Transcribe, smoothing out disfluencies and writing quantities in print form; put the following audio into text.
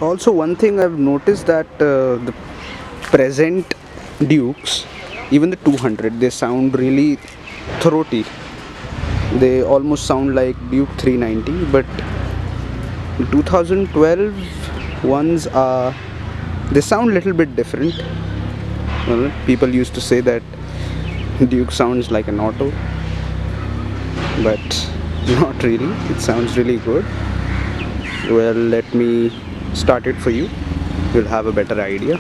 Also, one thing I've noticed that the present Dukes, even the 200, they sound really throaty. They almost sound like Duke 390, but the 2012 ones are, they sound a little bit different. Well, people used to say that Duke sounds like an auto, but not really. It sounds really good. Well, let me start it for you. You'll have a better idea.